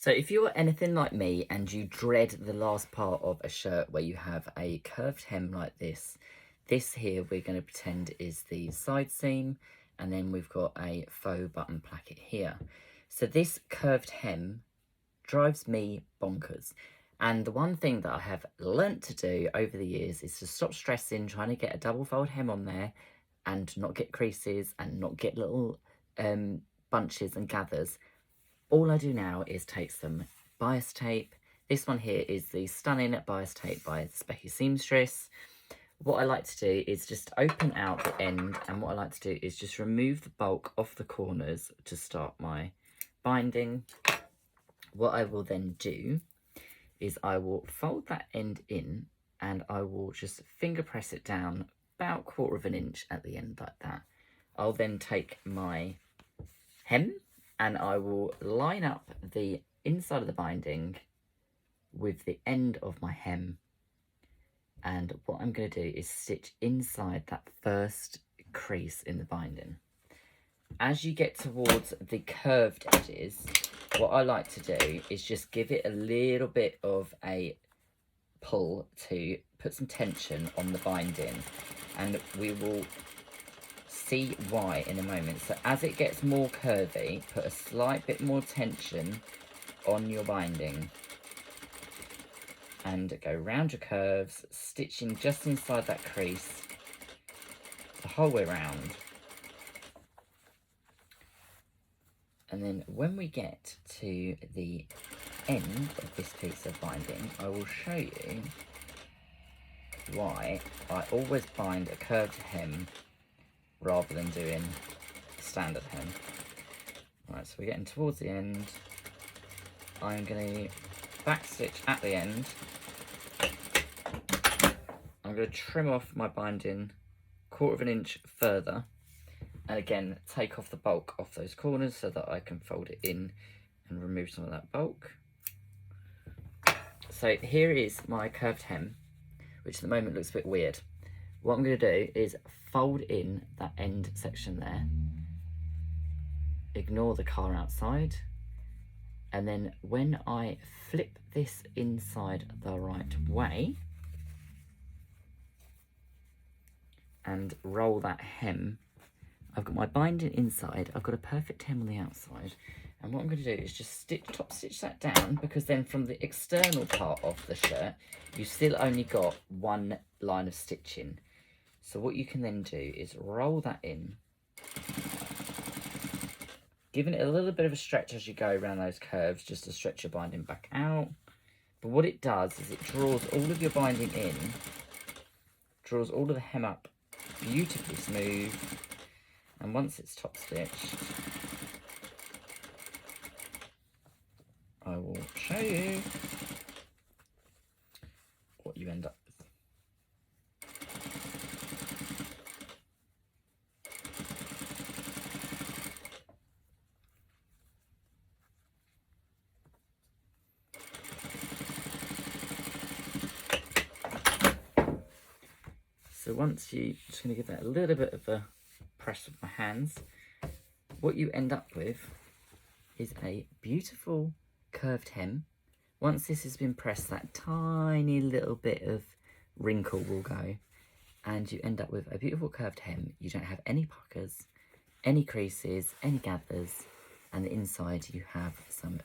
So if you're anything like me and you dread the last part of a shirt where you have a curved hem like this here we're going to pretend is the side seam, and then we've got a faux button placket here. So this curved hem drives me bonkers. And the one thing that I have learnt to do over the years is to stop stressing trying to get a double fold hem on there and not get creases and not get little bunches and gathers. All I do now is take some bias tape. This one here is the stunning bias tape by Specky Seamstress. What I like to do is just open out the end, and what I like to do is just remove the bulk off the corners to start my binding. What I will then do is I will fold that end in, and I will just finger press it down about 1/4 inch at the end like that. I'll then take my hem and I will line up the inside of the binding with the end of my hem, and what I'm going to do is stitch inside that first crease in the binding. As you get towards the curved edges, what I like to do is just give it a little bit of a pull to put some tension on the binding, and we will see why in a moment. So as it gets more curvy, put a slight bit more tension on your binding and go round your curves, stitching just inside that crease the whole way round. And then when we get to the end of this piece of binding, I will show you why I always bind a curved hem rather than doing a standard hem. Right, so we're getting towards the end. I'm going to back stitch at the end. I'm going to trim off my binding 1/4 inch further, and again take off the bulk off those corners so that I can fold it in and remove some of that bulk. So here is my curved hem, which at the moment looks a bit weird. What I'm going to do is fold in that end section there, ignore the car outside, and then when I flip this inside the right way and roll that hem, I've got my binding inside, I've got a perfect hem on the outside, and what I'm going to do is just top stitch that down, because then from the external part of the shirt you've still only got one line of stitching. So what you can then do is roll that in, giving it a little bit of a stretch as you go around those curves just to stretch your binding back out. But what it does is it draws all of your binding in, draws all of the hem up beautifully smooth, and once it's top stitched, I will show you what you end up with. So once you, just going to give that a little bit of a press with my hands, what you end up with is a beautiful curved hem. Once this has been pressed, that tiny little bit of wrinkle will go, and you end up with a beautiful curved hem. You don't have any puckers, any creases, any gathers, and the inside you have some